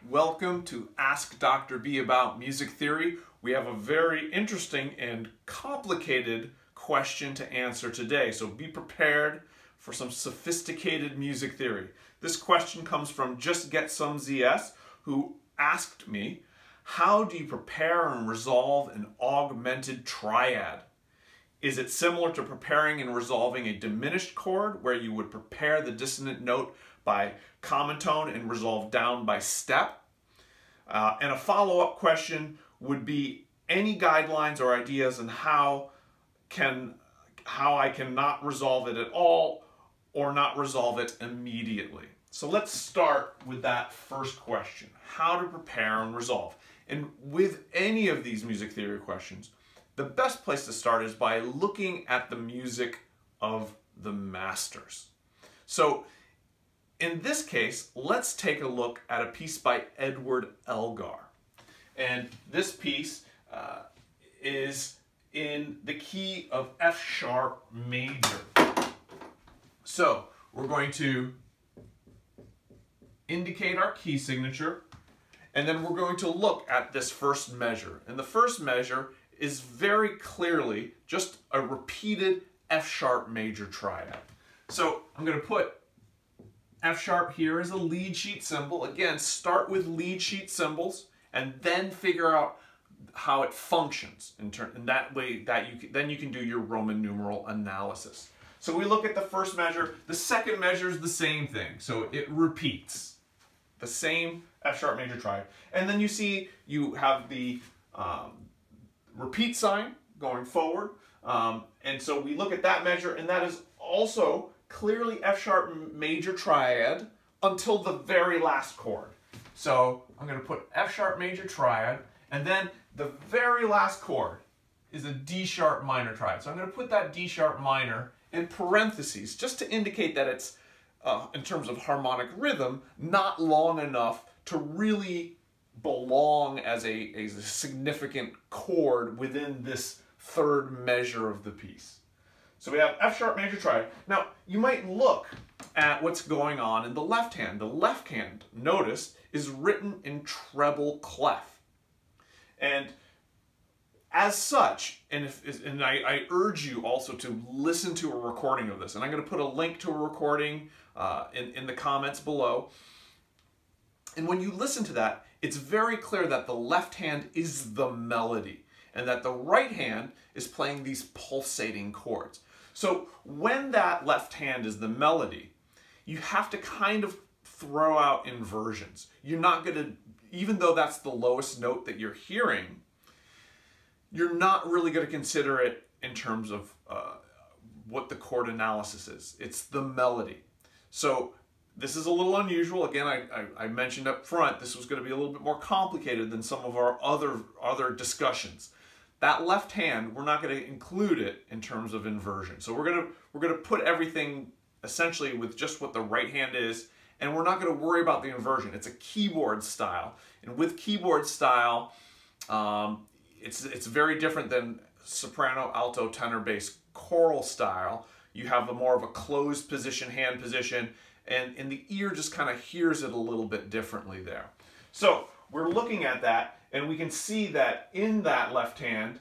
Welcome to Ask Dr. B About Music Theory. We have a very interesting and complicated question to answer today, so be prepared for some sophisticated music theory. This question comes from Just Get Some ZS, who asked me, how do you prepare and resolve an augmented triad? Is it similar to preparing and resolving a diminished chord, where you would prepare the dissonant note by common tone and resolve down by step? And a follow-up question would be any guidelines or ideas on how I can not resolve it at all or not resolve it immediately. So let's start with that first question, how to prepare and resolve. And with any of these music theory questions, the best place to start is by looking at the music of the masters. So in this case, let's take a look at a piece by Edward Elgar. And this piece is in the key of F sharp major. So we're going to indicate our key signature, and then we're going to look at this first measure. And the first measure is very clearly just a repeated F sharp major triad. So I'm going to put F sharp here is a lead sheet symbol. Again, start with lead sheet symbols and then figure out how it functions in that way that then you can do your Roman numeral analysis. So we look at the first measure. The second measure is the same thing. So it repeats the same F sharp major triad. And then you see you have the repeat sign going forward. And so we look at that measure, and that is also clearly F sharp major triad until the very last chord. So I'm going to put F sharp major triad, and then the very last chord is a D sharp minor triad. So I'm going to put that D sharp minor in parentheses just to indicate that it's, in terms of harmonic rhythm, not long enough to really belong as a significant chord within this third measure of the piece. So we have F sharp major triad. Now, you might look at what's going on in the left hand. The left hand, notice, is written in treble clef. And as such, and I urge you also to listen to a recording of this, and I'm going to put a link to a recording in the comments below. And when you listen to that, it's very clear that the left hand is the melody, and that the right hand is playing these pulsating chords. So when that left hand is the melody, you have to kind of throw out inversions. You're not going to, even though that's the lowest note that you're hearing, you're not really going to consider it in terms of what the chord analysis is. It's the melody. So this is a little unusual. Again, I mentioned up front, this was going to be a little bit more complicated than some of our other discussions. That left hand, we're not going to include it in terms of inversion. So we're going to put everything essentially with just what the right hand is, and we're not going to worry about the inversion. It's a keyboard style, and with keyboard style, it's very different than soprano, alto, tenor, bass, choral style. You have more of a closed position, hand position, and the ear just kind of hears it a little bit differently there. So we're looking at that, and we can see that in that left hand,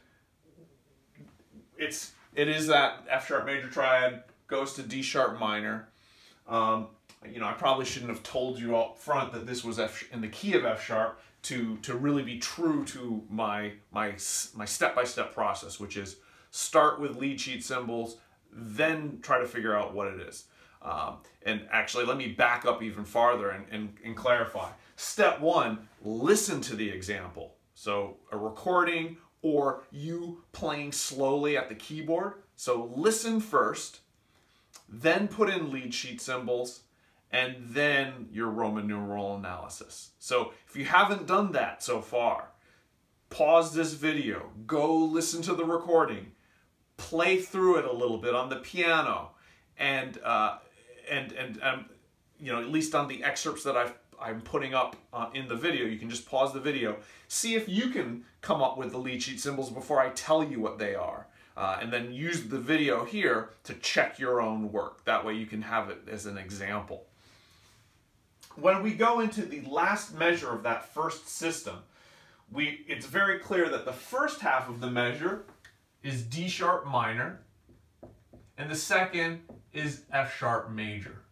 it is that F sharp major triad, goes to D sharp minor. You know, I probably shouldn't have told you up front that this was in the key of F sharp to really be true to my step-by-step process, which is start with lead sheet symbols, then try to figure out what it is. And actually, let me back up even farther and clarify. Step one, listen to the example. So a recording or you playing slowly at the keyboard. So listen first, then put in lead sheet symbols, and then your Roman numeral analysis. So if you haven't done that so far, pause this video, go listen to the recording, play through it a little bit on the piano, and you know, at least on the excerpts that I'm putting up in the video, you can just pause the video, see if you can come up with the lead sheet symbols before I tell you what they are, and then use the video here to check your own work. That way you can have it as an example. When we go into the last measure of that first system, it's very clear that the first half of the measure is D sharp minor, and the second is F sharp major.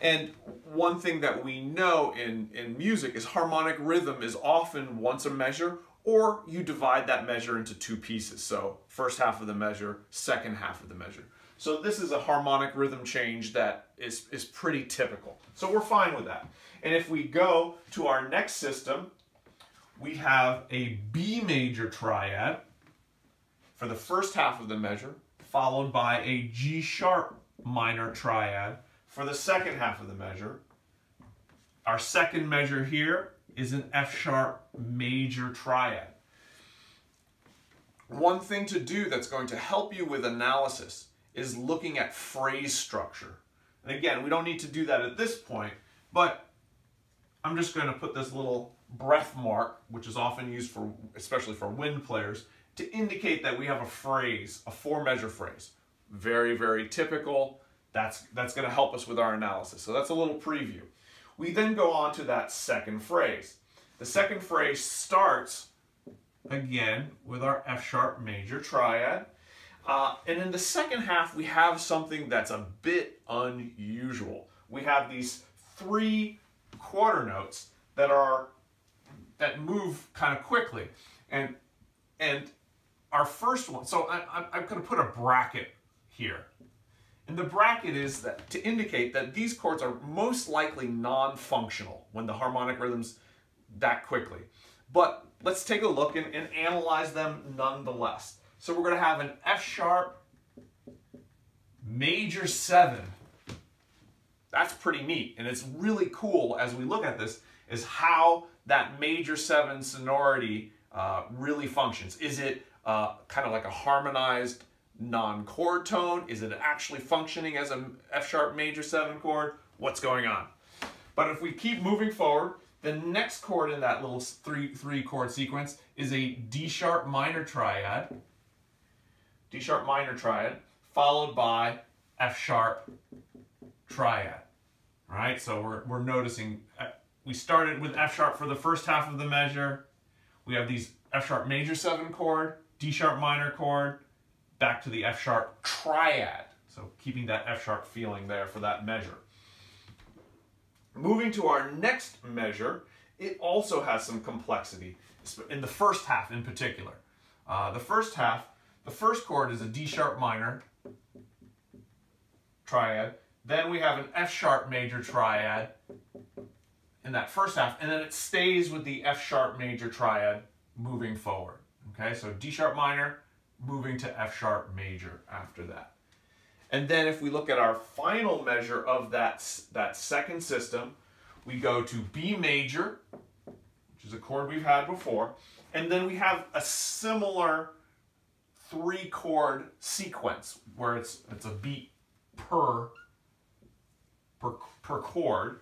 And one thing that we know in music is harmonic rhythm is often once a measure, or you divide that measure into two pieces. So first half of the measure, second half of the measure. So this is a harmonic rhythm change that is pretty typical. So we're fine with that. And if we go to our next system, we have a B major triad for the first half of the measure, followed by a G sharp minor triad for the second half of the measure. Our second measure here is an F sharp major triad. One thing to do that's going to help you with analysis is looking at phrase structure. And again, we don't need to do that at this point, but I'm just going to put this little breath mark, which is often used for, especially for wind players, to indicate that we have a phrase, a four-measure phrase. Very, very typical. That's going to help us with our analysis. So that's a little preview. We then go on to that second phrase. The second phrase starts, again, with our F sharp major triad. And in the second half, we have something that's a bit unusual. We have these three quarter notes that move kind of quickly. And our first one, so I'm going to put a bracket here. And the bracket is that to indicate that these chords are most likely non-functional when the harmonic rhythm's that quickly. But let's take a look and analyze them nonetheless. So we're going to have an F sharp major 7. That's pretty neat, and it's really cool as we look at this is how that major 7 sonority really functions. Is it kind of like a harmonized non-chord tone? Is it actually functioning as an F sharp major 7 chord? What's going on? But if we keep moving forward, the next chord in that little three chord sequence is a D sharp minor triad. D sharp minor triad, followed by F sharp triad. All right, so we're noticing we started with F sharp for the first half of the measure. We have these F sharp major 7 chord, D sharp minor chord, back to the F sharp triad. So keeping that F sharp feeling there for that measure. Moving to our next measure, it also has some complexity in the first half in particular. The first half, the first chord is a D sharp minor triad. Then we have an F sharp major triad in that first half, and then it stays with the F sharp major triad moving forward. Okay, so D sharp minor moving to F sharp major after that. And then if we look at our final measure of that second system, we go to B major, which is a chord we've had before, and then we have a similar 3 chord sequence where it's a beat per chord.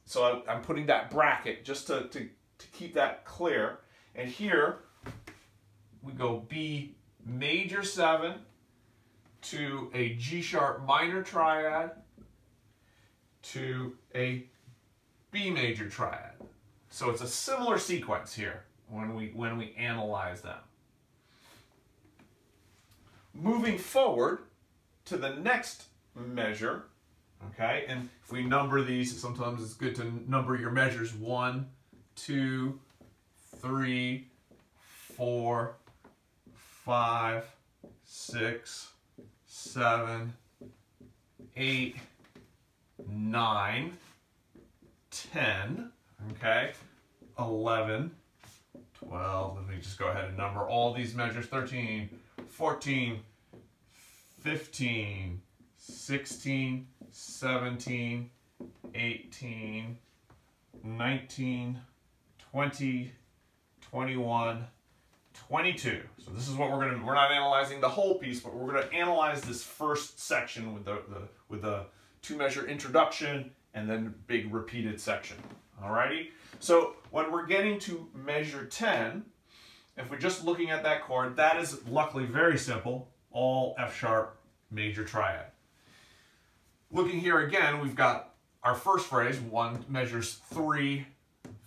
So I'm putting that bracket just to keep that clear. And here we go B major 7 to a G sharp minor triad to a B major triad. So it's a similar sequence here when we analyze them. Moving forward to the next measure, okay, and if we number these, sometimes it's good to number your measures 1, 2, 3, 4, 5, 6, 7, 8, 9, 10, okay, 11, 12, let me just go ahead and number all these measures, 13, 14, 15, 16, 17, 18, 19, 20, 21, 22. So this is what we're not analyzing the whole piece, but we're gonna analyze this first section with the 2-measure introduction and then big repeated section. Alrighty? So when we're getting to measure 10, if we're just looking at that chord, that is luckily very simple, all F sharp major triad. Looking here again, we've got our first phrase, one measures 3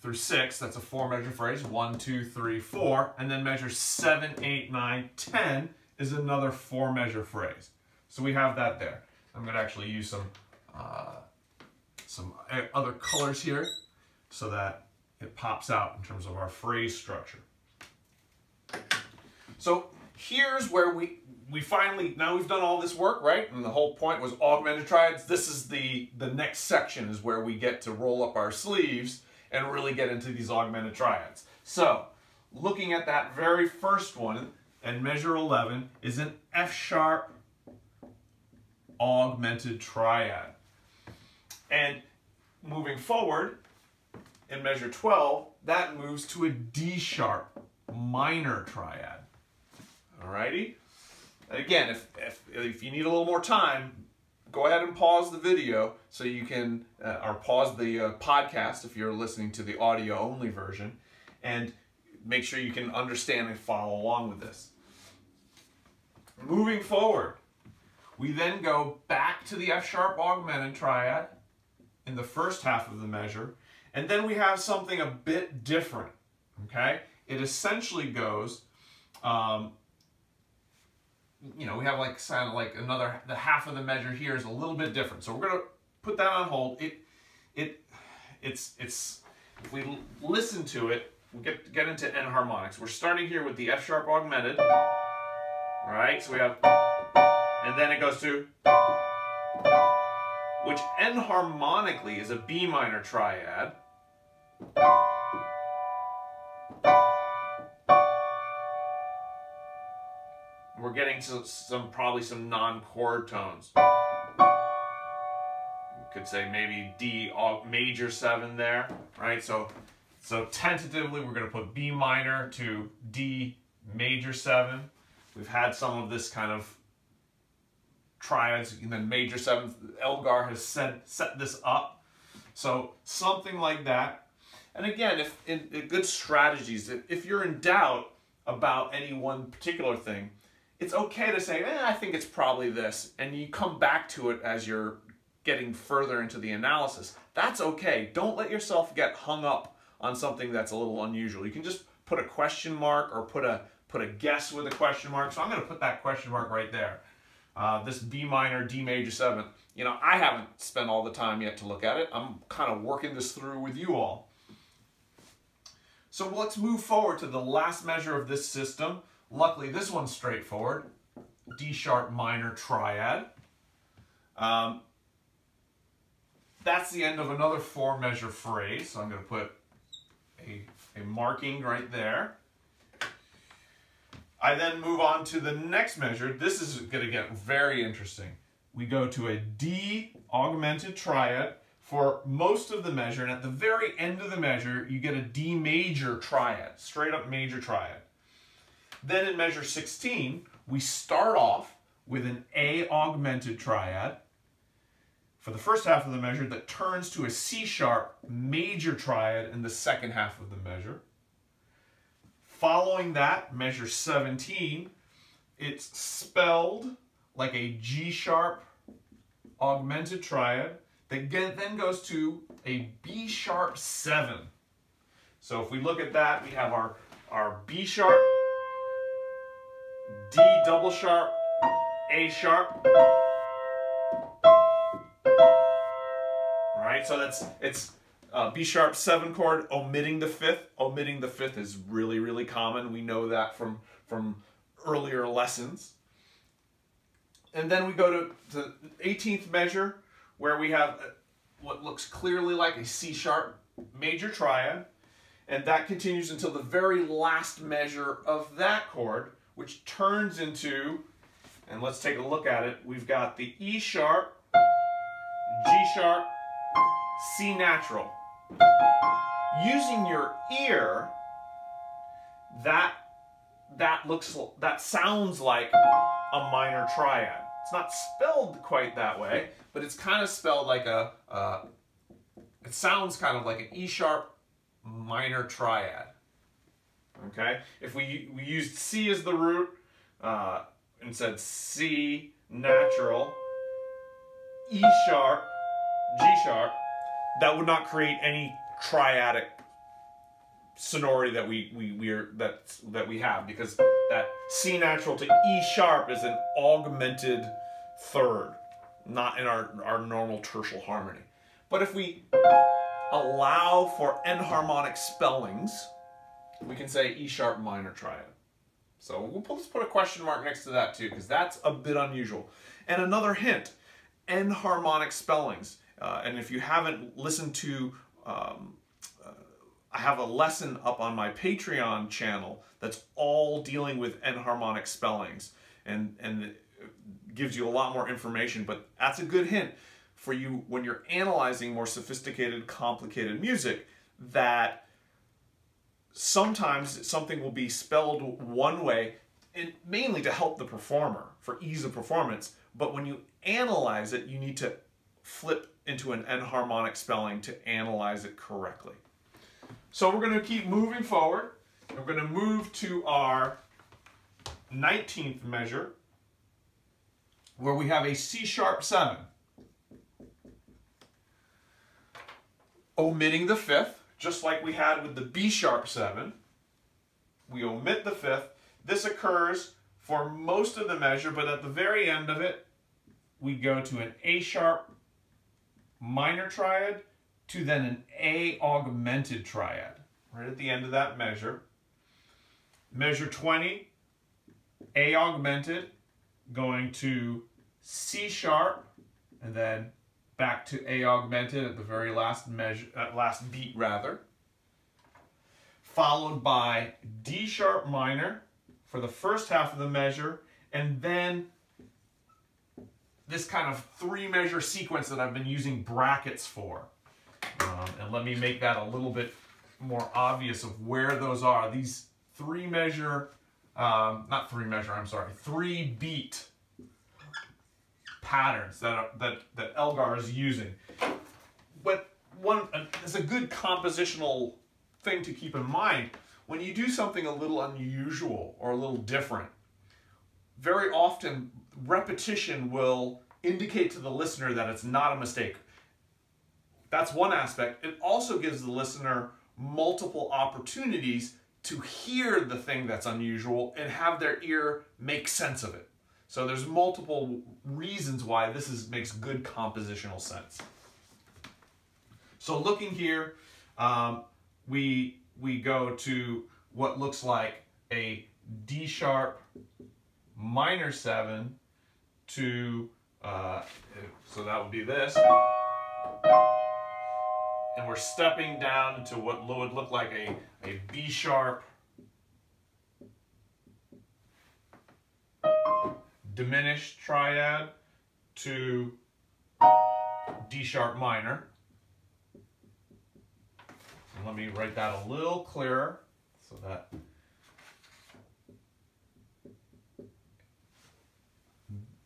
through 6, that's a 4-measure phrase, 1, 2, 3, 4, and then measures 7, 8, 9, 10 is another 4-measure phrase. So we have that there. I'm going to actually use some other colors here so that it pops out in terms of our phrase structure. So here's where we finally, now we've done all this work, right? And the whole point was augmented triads. This is the next section is where we get to roll up our sleeves and really get into these augmented triads. So looking at that very first one, and measure 11 is an F-sharp augmented triad. And moving forward, in measure 12, that moves to a D-sharp minor triad. Alrighty? Again, if you need a little more time, go ahead and pause the video so you can, or pause the podcast if you're listening to the audio-only version, and make sure you can understand and follow along with this. Moving forward, we then go back to the F-sharp augmented triad in the first half of the measure, and then we have something a bit different, okay? It essentially goes, you know, we have like kind of like the half of the measure here is a little bit different. So we're going to put that on hold. It's if we listen to it, we get into enharmonics. We're starting here with the F-sharp augmented. All right, so we have, and then it goes to, which enharmonically is a B minor triad. We're getting to probably some non-chord tones. You could say maybe D major 7 there, right? So tentatively we're going to put B minor to D major 7. We've had some of this kind of triads, and then major 7th. Elgar has set this up. So something like that. And again, if in good strategies, if you're in doubt about any one particular thing, it's okay to say, I think it's probably this, and you come back to it as you're getting further into the analysis. That's okay. Don't let yourself get hung up on something that's a little unusual. You can just put a question mark or put a guess with a question mark. So I'm going to put that question mark right there. This B minor, D major 7. You know, I haven't spent all the time yet to look at it. I'm kind of working this through with you all. So let's move forward to the last measure of this system. Luckily, this one's straightforward. D-sharp minor triad. That's the end of another 4-measure phrase. So I'm going to put a marking right there. I then move on to the next measure. This is going to get very interesting. We go to a D augmented triad for most of the measure, and at the very end of the measure, you get a D major triad, straight up major triad. Then in measure 16, we start off with an A augmented triad for the first half of the measure that turns to a C-sharp major triad in the second half of the measure. Following that, measure 17, it's spelled like a G-sharp augmented triad that then goes to a B-sharp 7. So if we look at that, we have our B-sharp, D double sharp, A sharp. All right, so it's B sharp 7 chord omitting the 5th. Omitting the 5th is really, really common. We know that from earlier lessons. And then we go to the 18th measure where we have what looks clearly like a C sharp major triad. And that continues until the very last measure of that chord, which turns into, and let's take a look at it, we've got the E sharp, G sharp, C natural. Using your ear, that sounds like a minor triad. It's not spelled quite that way, but it's kind of spelled like it sounds kind of like an E sharp minor triad. Okay, if we used C as the root and said C natural, E sharp, G sharp, that would not create any triadic sonority that we have, because that C natural to E sharp is an augmented third, not in our normal tertial harmony. But if we allow for enharmonic spellings, we can say E sharp minor triad. So let's put a question mark next to that too, because that's a bit unusual. And another hint, enharmonic spellings. And if you haven't listened to, I have a lesson up on my Patreon channel that's all dealing with enharmonic spellings, and it gives you a lot more information, but that's a good hint for you when you're analyzing more sophisticated, complicated music, that sometimes something will be spelled one way, and mainly to help the performer, for ease of performance, but when you analyze it, you need to flip into an enharmonic spelling to analyze it correctly. So we're going to keep moving forward. We're going to move to our 19th measure, where we have a C sharp 7. Omitting the 5th, just like we had with the B sharp 7. We omit the 5th. This occurs for most of the measure, but at the very end of it, we go to an A sharp minor triad to then an A augmented triad, right at the end of that measure. Measure 20, A augmented, going to C sharp, and then back to A augmented at the very last measure, last beat rather. Followed by D sharp minor for the first half of the measure, and then this kind of 3-measure sequence that I've been using brackets for. And let me make that a little bit more obvious of where those are. These 3-measure, not 3-measure, I'm sorry, 3-beat patterns that Elgar is using. But there's a good compositional thing to keep in mind. When you do something a little unusual or a little different, very often repetition will indicate to the listener that it's not a mistake. That's one aspect. It also gives the listener multiple opportunities to hear the thing that's unusual and have their ear make sense of it. So there's multiple reasons why this makes good compositional sense. So looking here, we go to what looks like a D sharp minor 7 to, so that would be this. And we're stepping down into what would look like a B sharp diminished triad to D sharp minor. And let me write that a little clearer so that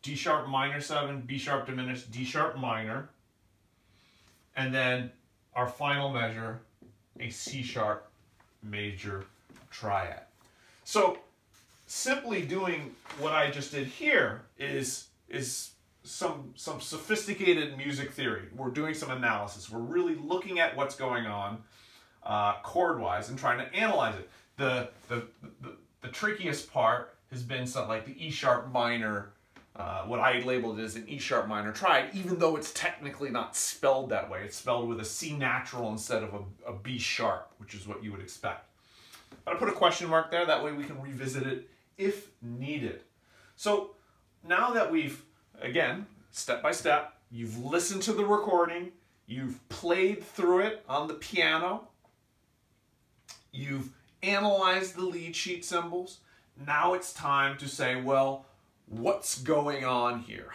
D sharp minor 7, B sharp diminished, D sharp minor, and then our final measure, a C sharp major triad. So simply doing what I just did here is some sophisticated music theory. We're doing some analysis. We're really looking at what's going on chord-wise and trying to analyze it. The trickiest part has been something like the E sharp minor, what I labeled as an E sharp minor triad, even though it's technically not spelled that way. It's spelled with a C natural instead of a B sharp, which is what you would expect. But I put a question mark there, that way we can revisit it if needed. So now that we've, again, step by step, you've listened to the recording, you've played through it on the piano, you've analyzed the lead sheet symbols, now it's time to say, well, what's going on here?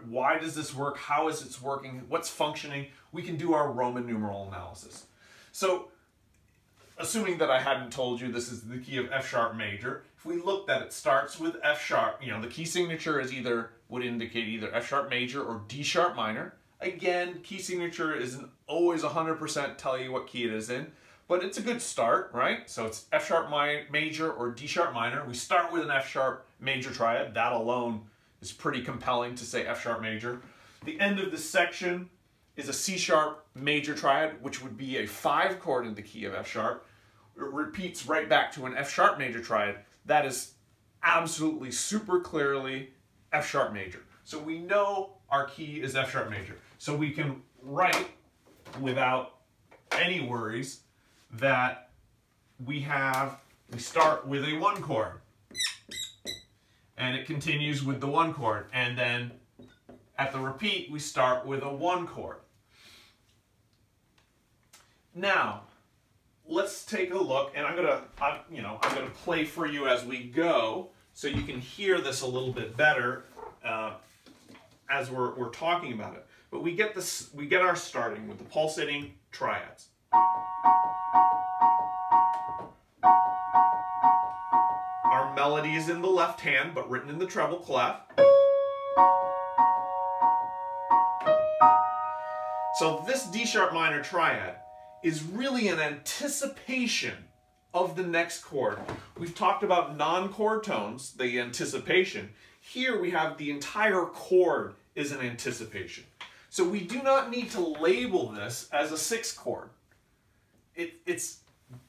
Why does this work? How is it working? What's functioning? We can do our Roman numeral analysis. So, assuming that I hadn't told you this is the key of F sharp major, if we looked at it, starts with F sharp, the key signature would indicate either F sharp major or D sharp minor. Again, key signature isn't always 100% tell you what key it is in, but it's a good start, right? So it's F sharp major or D sharp minor. We start with an F sharp major triad. That alone is pretty compelling to say F sharp major. The end of this section is a C sharp major triad, which would be a 5 chord in the key of F sharp. It repeats right back to an F sharp major triad. That is absolutely super clearly F sharp major. So we know our key is F sharp major. So we can write without any worries that we start with a 1 chord. And it continues with the 1 chord. And then at the repeat, we start with a 1 chord. Now, let's take a look, and I'm gonna play for you as we go, so you can hear this a little bit better as we're talking about it. But we get our starting with the pulsating triads. Our melody is in the left hand, but written in the treble clef. So this D sharp minor triad is really an anticipation of the next chord. We've talked about non-chord tones, the anticipation. Here we have the entire chord is an anticipation. So we do not need to label this as a 6th chord.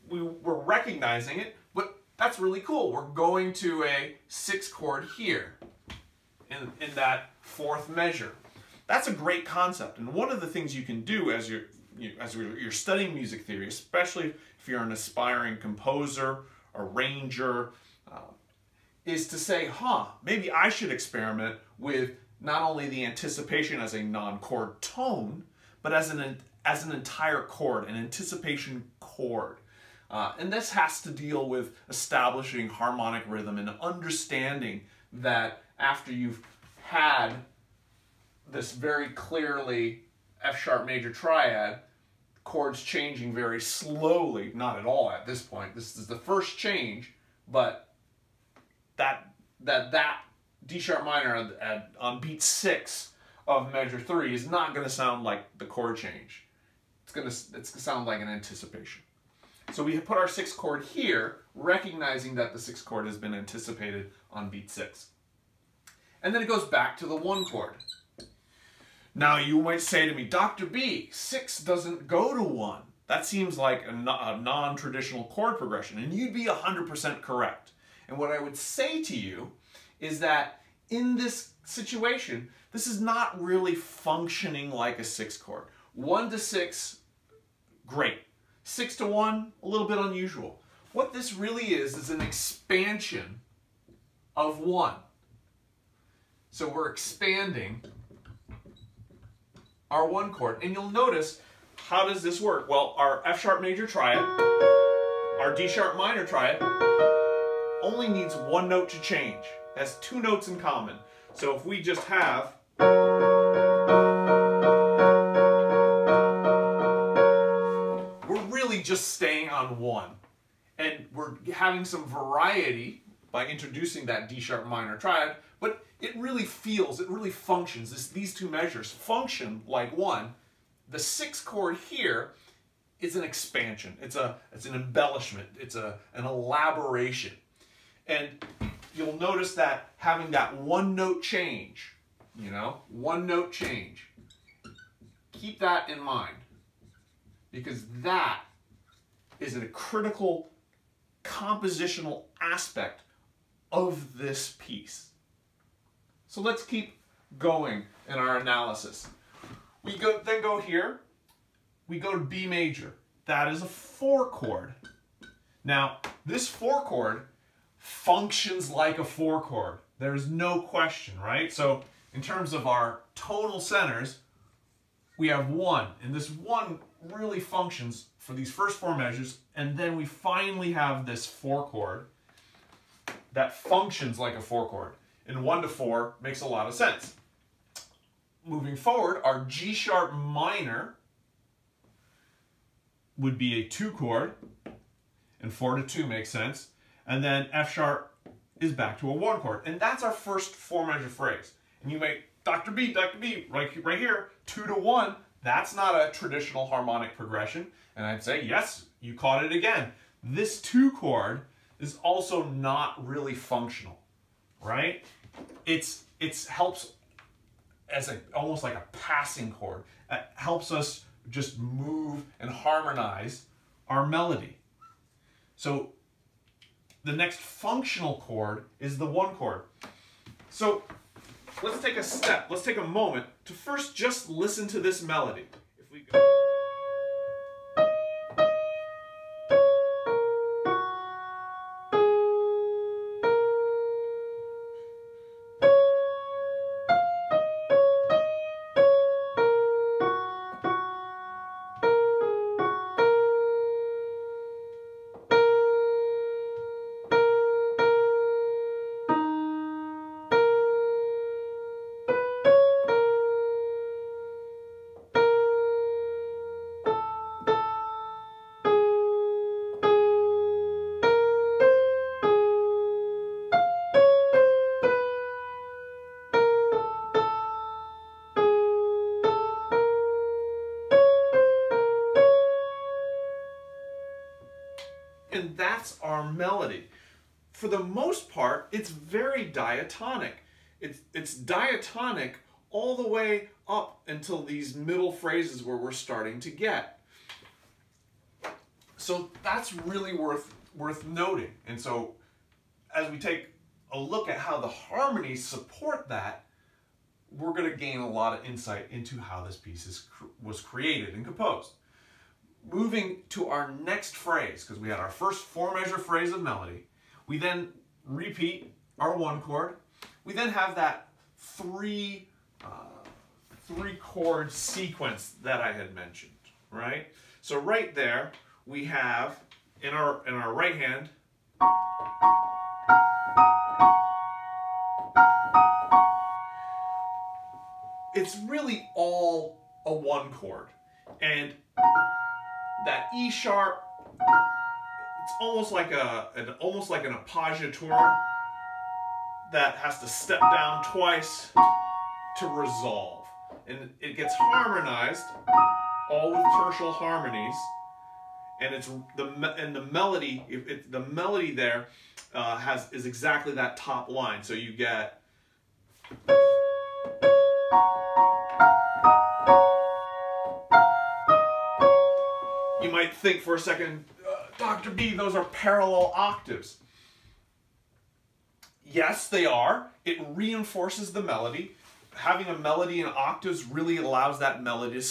We're recognizing it, but that's really cool. We're going to a 6th chord here in that 4th measure. That's a great concept, and one of the things you can do as you're studying music theory, especially if you're an aspiring composer, arranger, is to say, maybe I should experiment with not only the anticipation as a non-chord tone, but as an entire chord, an anticipation chord. And this has to deal with establishing harmonic rhythm and understanding that after you've had this very clearly F sharp major triad, chords changing very slowly, not at all at this point. This is the first change, but that D sharp minor on beat 6 of measure 3 is not going to sound like the chord change. It's going to sound like an anticipation. So we put our 6th chord here, recognizing that the 6th chord has been anticipated on beat 6. And then it goes back to the 1 chord. Now you might say to me, Dr. B, 6 doesn't go to 1. That seems like a non-traditional chord progression, and you'd be 100% correct. And what I would say to you is that in this situation, this is not really functioning like a 6th chord. 1 to 6, great. 6 to 1, a little bit unusual. What this really is an expansion of 1. So we're expanding our 1 chord. And you'll notice, how does this work? Well, our F sharp major triad, our D sharp minor triad, only needs 1 note to change. It has 2 notes in common. So if we just have just staying on 1, and we're having some variety by introducing that D sharp minor triad, but it really functions. These 2 measures function like 1. The 6th chord here is an expansion. It's an embellishment. It's an elaboration. And you'll notice that having that 1 note change, 1 note change, keep that in mind, because that is a critical compositional aspect of this piece. So let's keep going in our analysis. We then go here, we go to B major. That is a 4 chord. Now, this 4 chord functions like a 4 chord. There's no question, right? So in terms of our tonal centers, we have 1, and this 1 really functions for these first 4 measures, and then we finally have this 4 chord that functions like a 4 chord. And 1 to 4 makes a lot of sense. Moving forward, our G sharp minor would be a 2 chord, and 4 to 2 makes sense. And then F sharp is back to a 1 chord. And that's our first 4 measure phrase. And you may, Dr. B, right here, 2 to 1, that's not a traditional harmonic progression. And I'd say, yes, you caught it again. This 2 chord is also not really functional, right? It helps as almost like a passing chord, helps us just move and harmonize our melody. So the next functional chord is the one chord. So let's take a step, let's take a moment to first just listen to this melody. If we go and that's our melody. For the most part, it's very diatonic. It's diatonic all the way up until these middle phrases where we're starting to get. So that's really worth noting. And so as we take a look at how the harmonies support that, we're going to gain a lot of insight into how this piece was created and composed. Moving to our next phrase, because we had our first 4-measure phrase of melody, we then repeat our one chord. We then have that three chord sequence that I had mentioned, right? So right there we have in our right hand it's really all a one chord, and that E sharp, it's almost like an appoggiatura that has to step down twice to resolve, and it gets harmonized all with tertial harmonies, and the melody. The melody there is exactly that top line. So you get. You might think for a second, Dr. B, those are parallel octaves. Yes, they are. It reinforces the melody. Having a melody in octaves really allows that melody to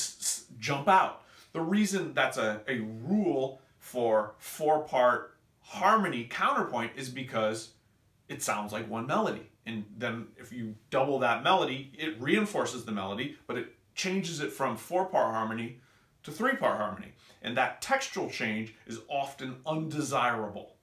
jump out. The reason that's a rule for 4-part harmony counterpoint is because it sounds like one melody. And then if you double that melody, it reinforces the melody, but it changes it from 4-part harmony to 3-part harmony. And that textural change is often undesirable.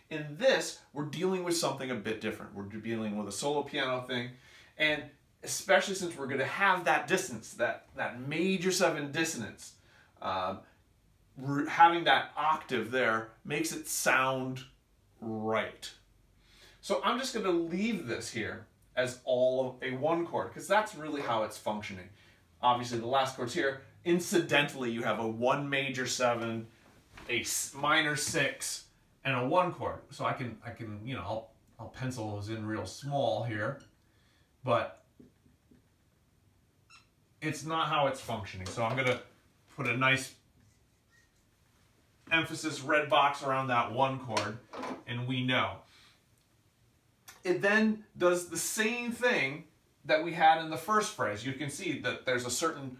In this, we're dealing with something a bit different. We're dealing with a solo piano thing, and especially since we're going to have that dissonance, that major 7 dissonance, having that octave there makes it sound right. So I'm just going to leave this here as all of a one chord, because that's really how it's functioning. Obviously, the last chord's here. Incidentally, you have a 1 major 7, a minor 6, and a 1 chord. So I can you know, I'll pencil those in real small here, but it's not how it's functioning. So I'm gonna put a nice emphasis red box around that 1 chord, and we know. It then does the same thing that we had in the first phrase. You can see that there's a certain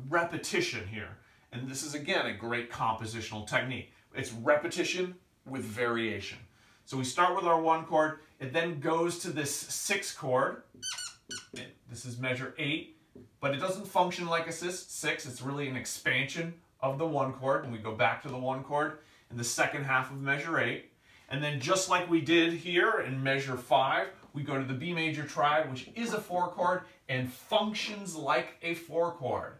repetition here. And this is, again, a great compositional technique. It's repetition with variation. So we start with our 1 chord. It then goes to this 6 chord. This is measure 8, but it doesn't function like a 6. It's really an expansion of the 1 chord. And we go back to the 1 chord in the second half of measure 8. And then just like we did here in measure 5, we go to the B major triad, which is a 4 chord and functions like a 4 chord.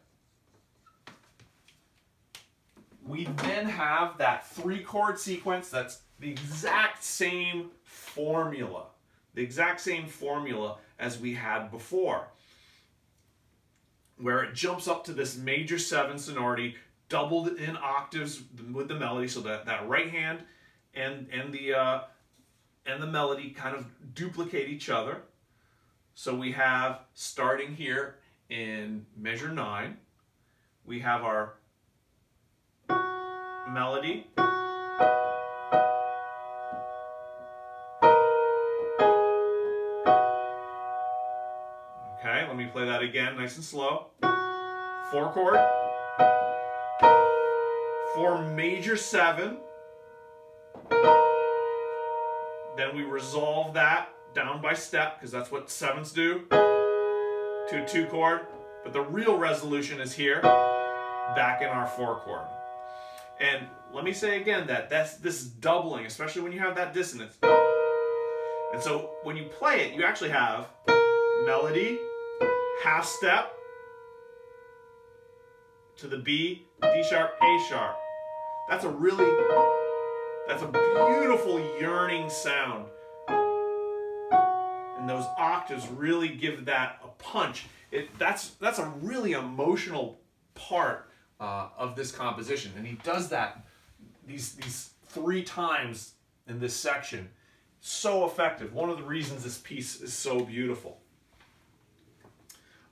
We then have that 3 chord sequence that's the exact same formula. The exact same formula as we had before, where it jumps up to this major 7 sonority, doubled in octaves with the melody, so that right hand and the melody kind of duplicate each other. So we have, starting here in measure 9, we have our melody. Okay, let me play that again, nice and slow. 4 chord, 4 major 7. Then we resolve that down by step, because that's what 7s do, to a 2 chord. But the real resolution is here, back in our 4 chord. And let me say again that this doubling, especially when you have that dissonance. And so when you play it, you actually have melody, half step to the B, D sharp, A sharp. That's a beautiful yearning sound. And those octaves really give that a punch. That's a really emotional part of this composition. And he does that these 3 times in this section. So effective. One of the reasons this piece is so beautiful.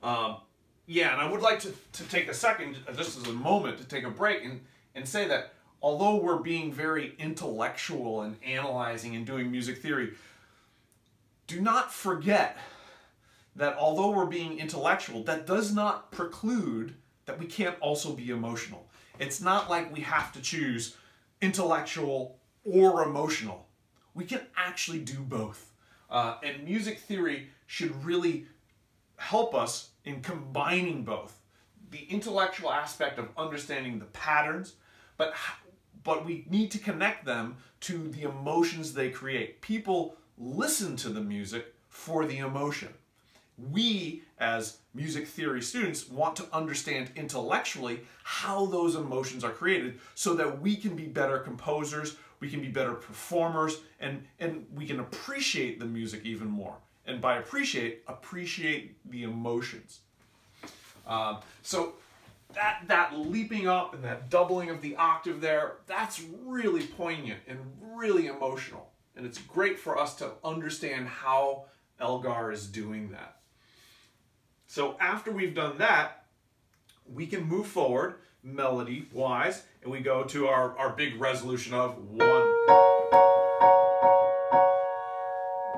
Yeah, and I would like to take a second, just as a moment, to take a break and say that although we're being very intellectual and analyzing and doing music theory, do not forget that although we're being intellectual, that does not preclude that we can't also be emotional. It's not like we have to choose intellectual or emotional. We can actually do both. And music theory should really help us in combining both. The intellectual aspect of understanding the patterns, but we need to connect them to the emotions they create. People listen to the music for the emotion. We, as music theory students, want to understand intellectually how those emotions are created so that we can be better composers, we can be better performers, and we can appreciate the music even more. And by appreciate the emotions. So that leaping up and that doubling of the octave there, that's really poignant and really emotional. And it's great for us to understand how Elgar is doing that. So after we've done that, we can move forward melody-wise, and we go to our big resolution of 1.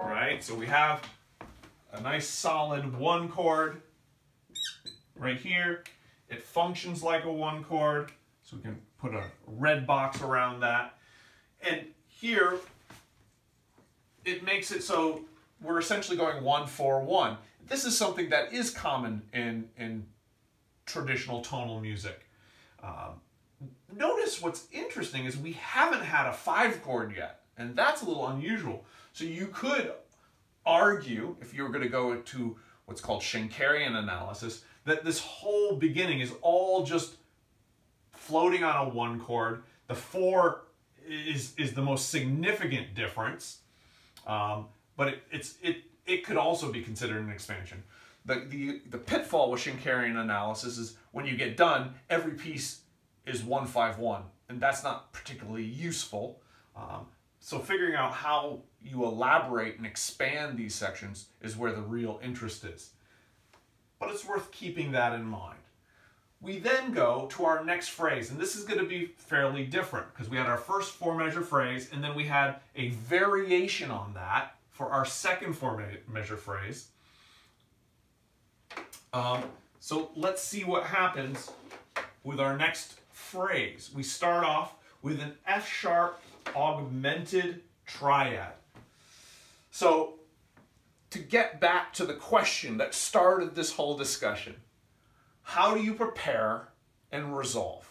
Right? So we have a nice solid 1 chord right here. It functions like a 1 chord, so we can put a red box around that. And here, it makes it so we're essentially going 1-4-1. This is something that is common in traditional tonal music. Notice what's interesting is we haven't had a 5 chord yet, and that's a little unusual. So you could argue, if you were going to go to what's called Schenkerian analysis, that this whole beginning is all just floating on a 1 chord. The 4 is the most significant difference, but it could also be considered an expansion. The pitfall with Schenkerian analysis is when you get done, every piece is 1-5-1, and that's not particularly useful. So figuring out how you elaborate and expand these sections is where the real interest is. But it's worth keeping that in mind. We then go to our next phrase, and this is going to be fairly different because we had our first 4-measure phrase, and then we had a variation on that for our second 4-measure phrase. So let's see what happens with our next phrase. We start off with an F-sharp augmented triad. So to get back to the question that started this whole discussion, how do you prepare and resolve?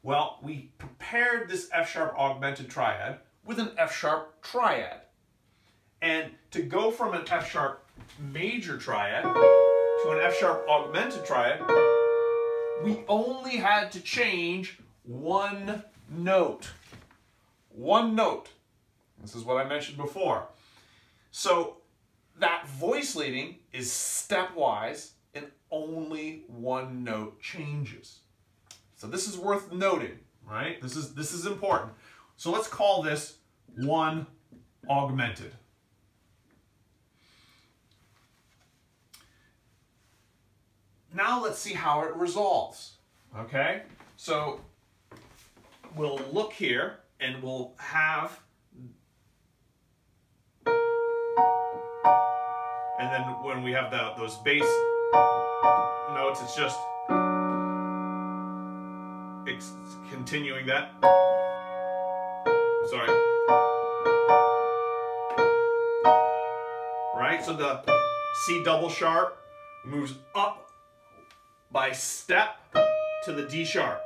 Well, we prepared this F-sharp augmented triad with an F-sharp triad. And to go from an F-sharp major triad to an F-sharp augmented triad, we only had to change 1 note. 1 note. This is what I mentioned before. So that voice leading is stepwise and only 1 note changes. So this is worth noting, right? This is important. So let's call this 1 augmented. Now let's see how it resolves. Okay, so we'll look here and we'll have, and then when we have those bass notes, it's continuing that. Sorry. Right, so the C double sharp moves up by step to the D sharp.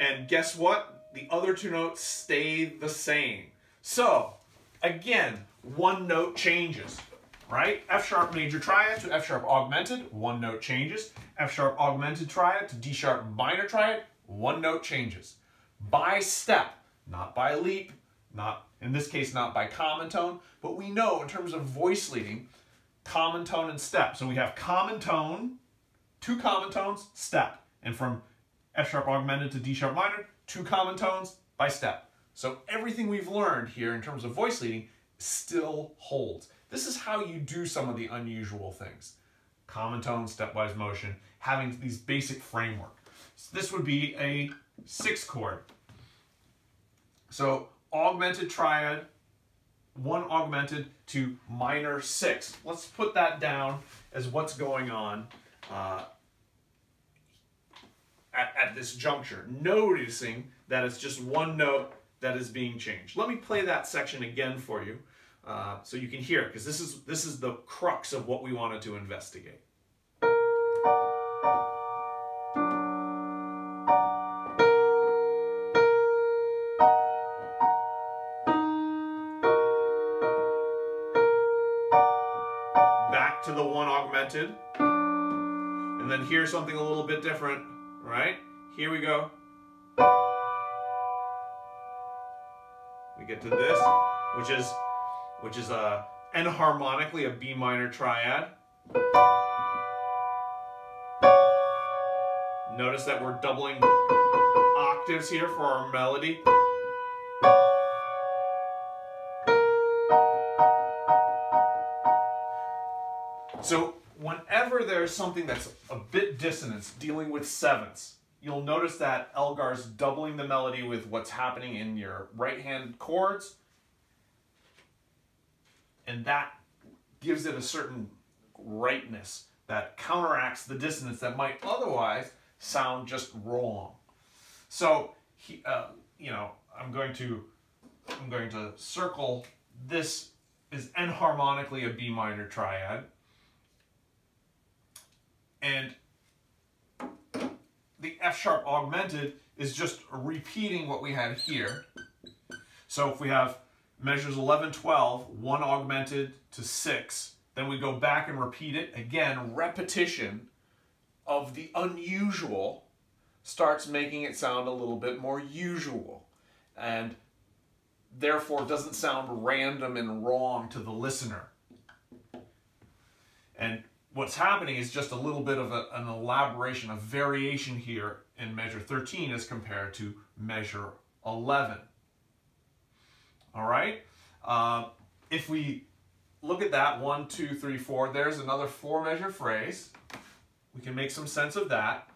And guess what? The other two notes stay the same. So, again, one note changes, right? F sharp major triad to F sharp augmented, one note changes. F sharp augmented triad to D sharp minor triad, one note changes. By step, not by leap, not, in this case, not by common tone, but we know in terms of voice leading, common tone and step. So we have common tone, two common tones, step. And from F sharp augmented to D sharp minor, two common tones by step. So everything we've learned here in terms of voice leading still holds. This is how you do some of the unusual things. Common tone, stepwise motion, having these basic framework. So this would be a 6 chord. So augmented triad, 1 augmented to minor 6. Let's put that down as what's going on at this juncture, noticing that it's just one note that is being changed. Let me play that section again for you so you can hear it, because this is the crux of what we wanted to investigate. Back to the 1 augmented, and then here's something a little bit different, right? Here we go. We get to this, which is enharmonically a B minor triad. Notice that we're doubling octaves here for our melody. So whenever there's something that's a bit dissonant, dealing with sevenths, you'll notice that Elgar's doubling the melody with what's happening in your right-hand chords, and that gives it a certain rightness that counteracts the dissonance that might otherwise sound just wrong. So, you know, I'm going to circle this is enharmonically a B minor triad. And the F sharp augmented is just repeating what we had here. So if we have measures 11, 12, 1 augmented to 6, then we go back and repeat it. Again, repetition of the unusual starts making it sound a little bit more usual, and therefore doesn't sound random and wrong to the listener. And what's happening is just a little bit of an elaboration, a variation here in measure 13 as compared to measure 11. All right? If we look at that, 1, 2, 3, 4, there's another 4-measure phrase. We can make some sense of that.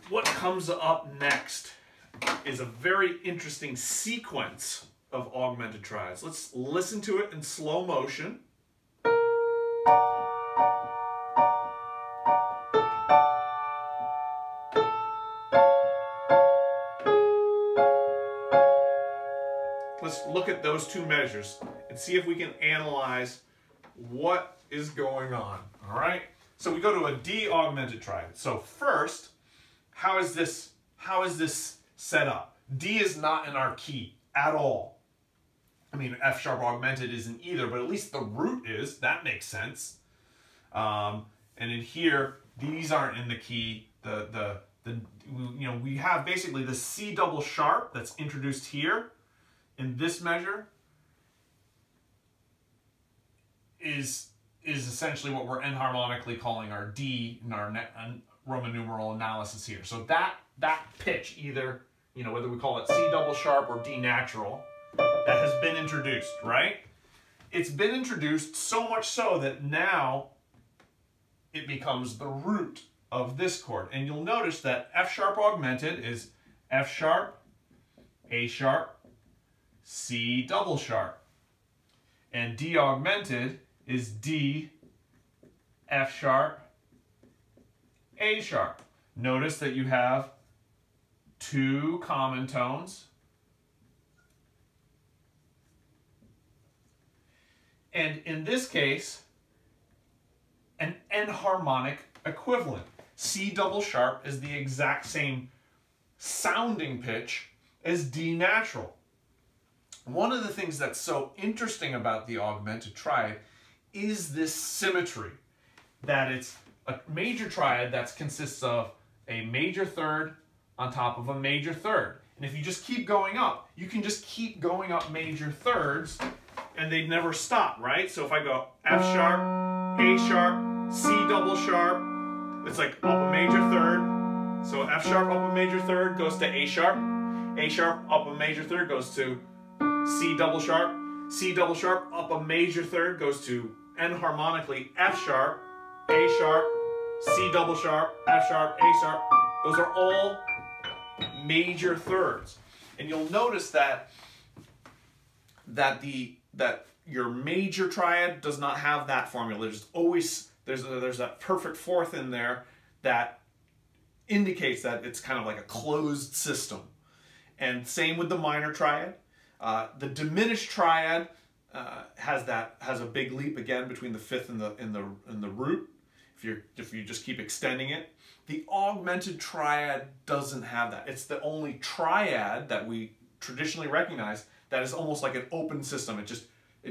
What comes up next is a very interesting sequence of augmented triads. Let's listen to it in slow motion. Let's look at those two measures and see if we can analyze what is going on. All right? So we go to a D augmented triad. So first, how is this set up? D is not in our key at all. I mean, F sharp augmented isn't either, but at least the root is. That makes sense. And in here, these aren't in the key. You know, we have basically the C double sharp that's introduced here in this measure is essentially what we're enharmonically calling our D in our Roman numeral analysis here. So that pitch, either, you know, whether we call it C double sharp or D natural, that has been introduced, right? It's been introduced so much so that now it becomes the root of this chord. And you'll notice that F sharp augmented is F sharp, A sharp, C double sharp. And D augmented is D, F sharp, A sharp. Notice that you have two common tones. And in this case, an enharmonic equivalent. C double sharp is the exact same sounding pitch as D natural. One of the things that's so interesting about the augmented triad is this symmetry, that it's a major triad that consists of a major third on top of a major third. And if you just keep going up, you can just keep going up major thirds and they'd never stop, right? So if I go F sharp, A sharp, C double sharp, it's like up a major third. So F sharp up a major third goes to A sharp up a major third goes to C double sharp up a major third goes to enharmonically F sharp, A sharp, C double sharp, F sharp, A sharp. Those are all major thirds. And you'll notice that your major triad does not have that formula. There's always there's that perfect fourth in there that indicates that it's kind of like a closed system. And same with the minor triad. The diminished triad has a big leap again between the fifth and the root. If you just keep extending it. The augmented triad doesn't have that. It's the only triad that we traditionally recognize that is almost like an open system. It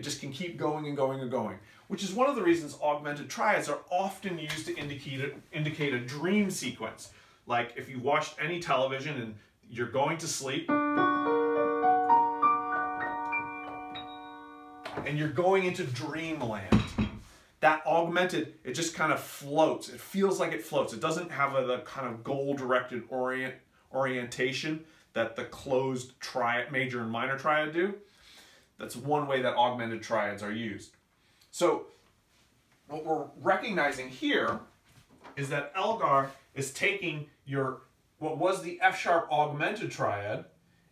just can keep going and going and going, which is one of the reasons augmented triads are often used to indicate a dream sequence. Like if you watched any television and you're going to sleep and you're going into dreamland. That augmented, it just kind of floats. It feels like it floats. It doesn't have the kind of goal-directed orientation that the closed triad, major and minor triad do. That's one way that augmented triads are used. So what we're recognizing here is that Elgar is taking what was the F-sharp augmented triad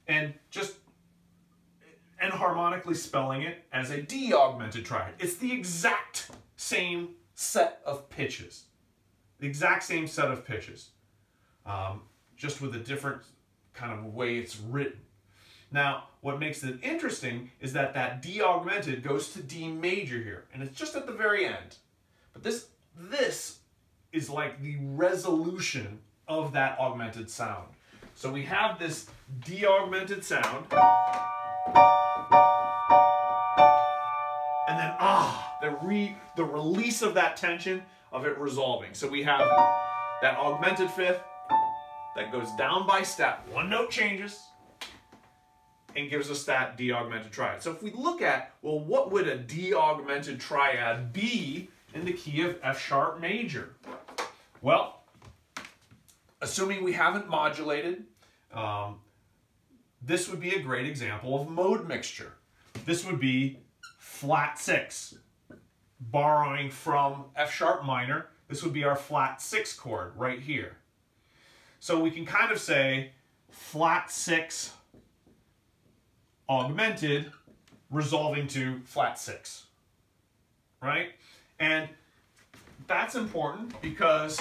and just enharmonically spelling it as a D augmented triad. It's the exact same set of pitches. The exact same set of pitches. Just with a different kind of way it's written. Now, what makes it interesting is that D augmented goes to D major here, and it's just at the very end. But this is like the resolution of that augmented sound. So we have this D augmented sound, and then the release of that tension of it resolving. So we have that augmented fifth that goes down by step, one note changes, and gives us that D augmented triad. So if we look at, well, what would a D augmented triad be in the key of F sharp major? Well, assuming we haven't modulated, this would be a great example of mode mixture. This would be flat 6, borrowing from F sharp minor. This would be our flat 6 chord right here. So we can kind of say flat 6 augmented resolving to flat 6, right? And that's important because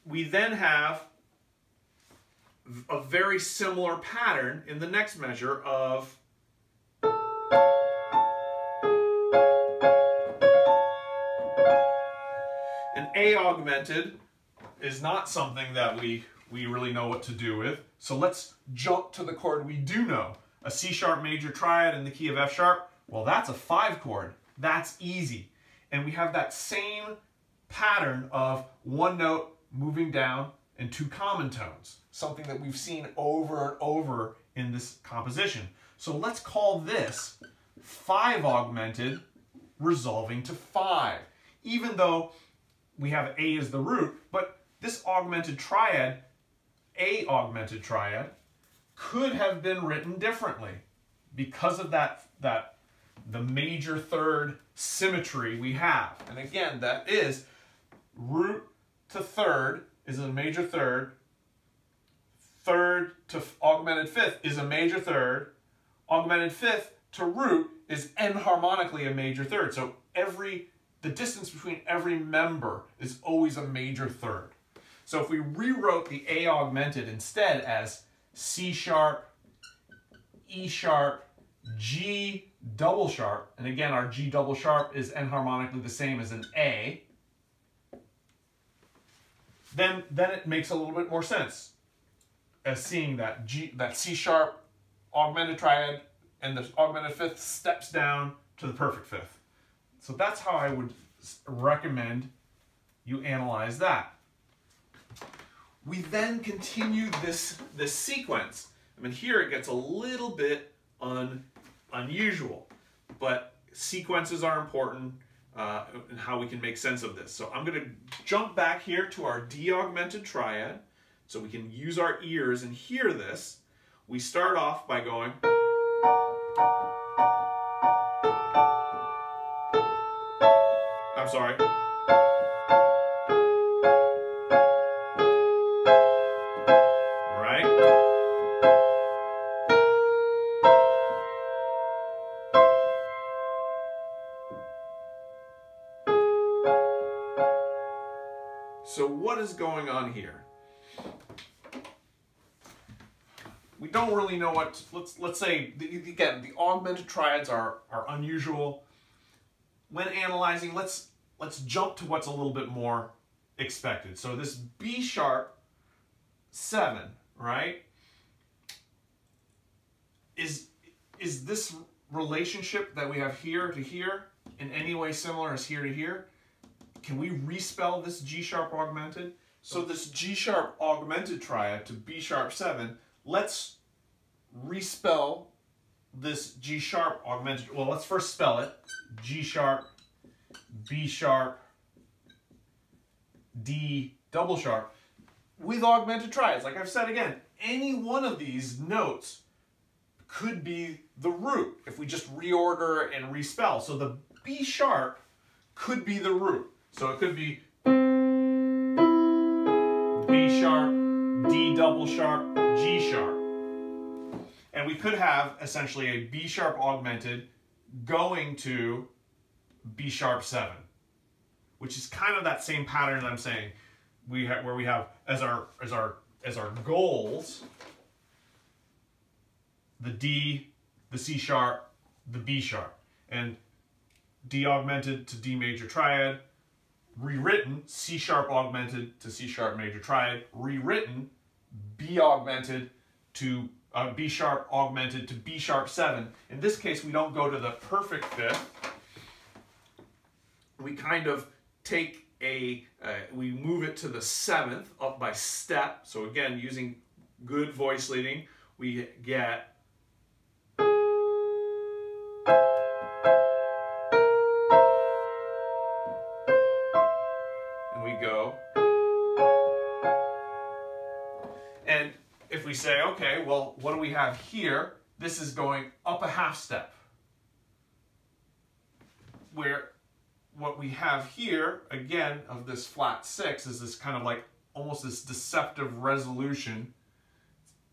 we then have a very similar pattern in the next measure of an A augmented is not something that we really know what to do with. So let's jump to the chord we do know. A C sharp major triad in the key of F sharp. Well, that's a 5 chord. That's easy. And we have that same pattern of one note moving down and 2 common tones. Something that we've seen over and over in this composition. So let's call this 5 augmented resolving to 5. Even though we have A as the root, but this augmented triad, A augmented triad, could have been written differently because of the major third symmetry we have. And again, that is root to third is a major third. Third to augmented fifth is a major third. Augmented fifth to root is enharmonically a major third. So the distance between every member is always a major third. So if we rewrote the A augmented instead as C sharp, E sharp, G double sharp, and again our G double sharp is enharmonically the same as an A, then it makes a little bit more sense as seeing that C sharp augmented triad and the augmented fifth steps down to the perfect fifth. So that's how I would recommend you analyze that. We then continue this sequence. I mean, here it gets a little bit unusual, but sequences are important in how we can make sense of this. So I'm going to jump back here to our D-augmented triad so we can use our ears and hear this. We start off by going... I'm sorry. Right? So what is going on here? We don't really know what, let's say, again, the augmented triads are unusual. When analyzing, let's jump to what's a little bit more expected. So this B sharp 7, right? Is this relationship that we have here to here in any way similar as here to here? Can we respell this G sharp augmented? So this G sharp augmented triad to B sharp 7, let's respell this G sharp augmented, well, let's first spell it. G sharp, B sharp, D double sharp with augmented triads. Like I've said again, any one of these notes could be the root if we just reorder and respell. So the B sharp could be the root. So it could be B sharp, D double sharp, G sharp. And we could have essentially a B sharp augmented going to B sharp 7, which is kind of that same pattern that I'm saying where we have as our goals the D, the C sharp, the B sharp, and D augmented to D major triad, rewritten C sharp augmented to C sharp major triad, rewritten B augmented to B sharp augmented to B sharp 7. In this case, we don't go to the perfect fifth. We kind of take we move it to the 7th up by step. So again, using good voice leading, we get and we go. And if we say, okay, well, what do we have here? This is going up a half step. Where what we have here, again, of this flat 6 is this kind of like almost this deceptive resolution,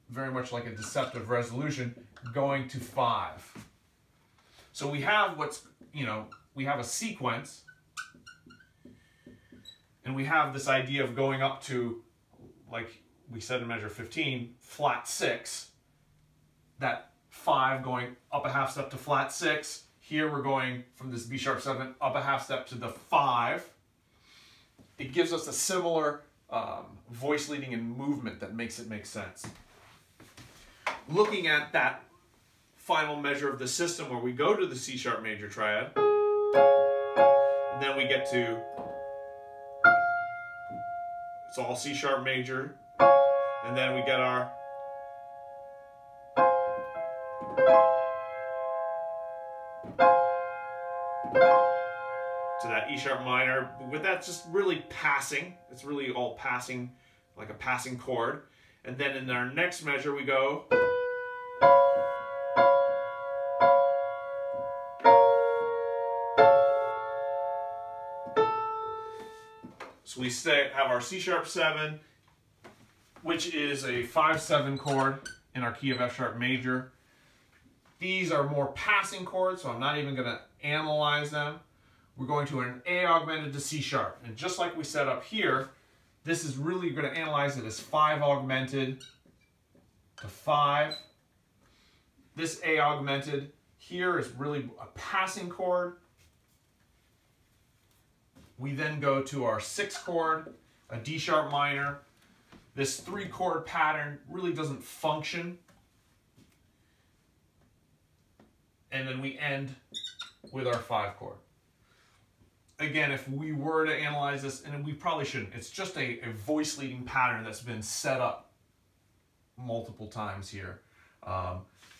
very much like a deceptive resolution, going to 5. So we have we have a sequence, and we have this idea of going up to, like we said in measure 15, flat 6, that 5 going up a half step to flat 6. Here we're going from this B sharp 7 up a half step to the 5. It gives us a similar voice leading and movement that makes it make sense. Looking at that final measure of the system where we go to the C sharp major triad, and then we get to, it's all C sharp major, and then we get our to that E sharp minor, with that just really passing. It's really all passing, like a passing chord. And then in our next measure we go so So we have our C sharp 7, which is a 5/7 chord in our key of F sharp major. These are more passing chords, so I'm not even going to analyze them. We're going to an A augmented to C sharp. And just like we set up here, this is really going to analyze it as 5 augmented to 5. This A augmented here is really a passing chord. We then go to our 6 chord, a D sharp minor. This 3 chord pattern really doesn't function. And then we end with our 5 chord. Again, if we were to analyze this, and we probably shouldn't, it's just a voice leading pattern that's been set up multiple times here.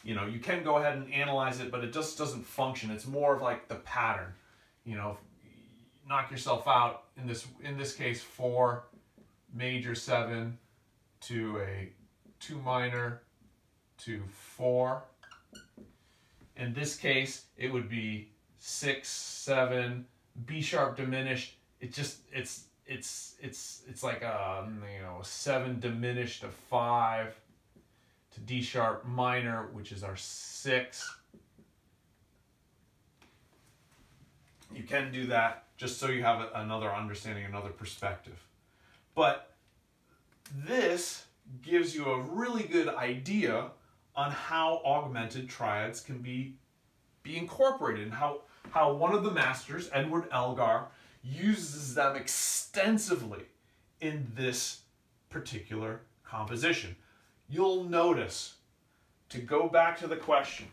You know, you can go ahead and analyze it, but it just doesn't function. It's more of like the pattern. You know, knock yourself out. In this case, 4 major 7 to a 2 minor to 4. In this case, it would be 6 7 B sharp diminished. It's like a 7 diminished to 5 to D sharp minor, which is our 6. You can do that just so you have another understanding, another perspective. But this gives you a really good idea on how augmented triads can be incorporated, and how one of the masters, Edward Elgar, uses them extensively in this particular composition. You'll notice, to go back to the question,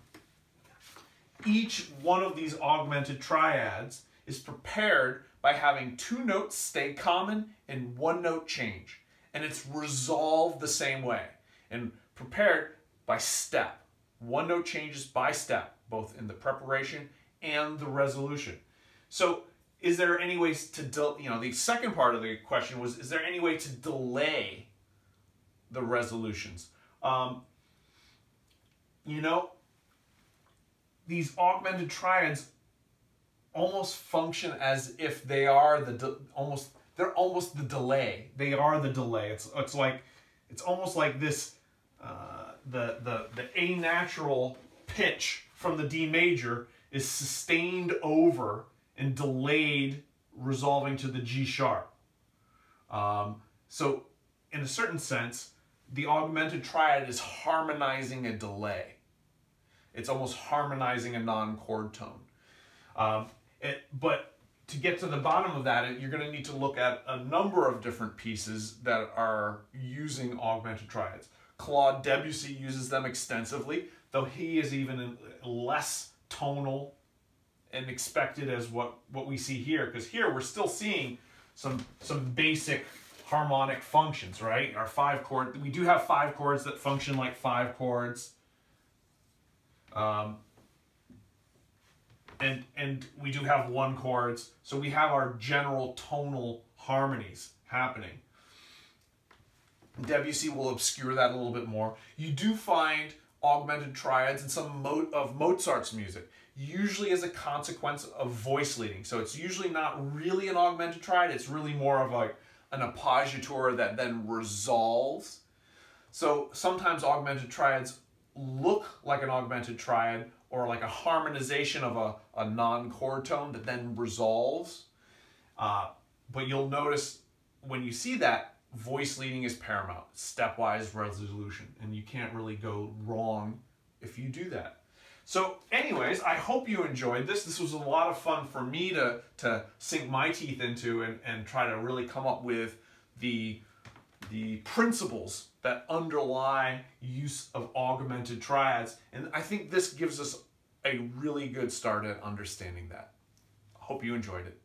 each one of these augmented triads is prepared by having 2 notes stay common and 1 note change. And it's resolved the same way and prepared by step. 1 note changes by step, both in the preparation and the resolution. So is there any ways to, the second part of the question was, is there any way to delay the resolutions? These augmented triads almost function as if they are they're almost the delay. They are the delay. It's almost like this, the A natural pitch from the D major is sustained over and delayed, resolving to the G sharp. So in a certain sense, the augmented triad is harmonizing a delay. It's almost harmonizing a non-chord tone. But to get to the bottom of that, you're going to need to look at a number of different pieces that are using augmented triads. Claude Debussy uses them extensively, though he is even less tonal and expected as what we see here, because here we're still seeing some basic harmonic functions, right? Our 5 chord, we do have 5 chords that function like 5 chords. And we do have 1 chords, so we have our general tonal harmonies happening. Debussy will obscure that a little bit more. You do find augmented triads in some of Mozart's music, usually as a consequence of voice leading. So it's usually not really an augmented triad, it's really more of like an appoggiatura that then resolves. So sometimes augmented triads look like an augmented triad or like a harmonization of a non-chord tone that then resolves. But you'll notice when you see that, voice leading is paramount, stepwise resolution, and you can't really go wrong if you do that. So anyways, I hope you enjoyed this. This was a lot of fun for me to sink my teeth into and try to really come up with the principles that underlie use of augmented triads. And I think this gives us a really good start at understanding that. Hope you enjoyed it.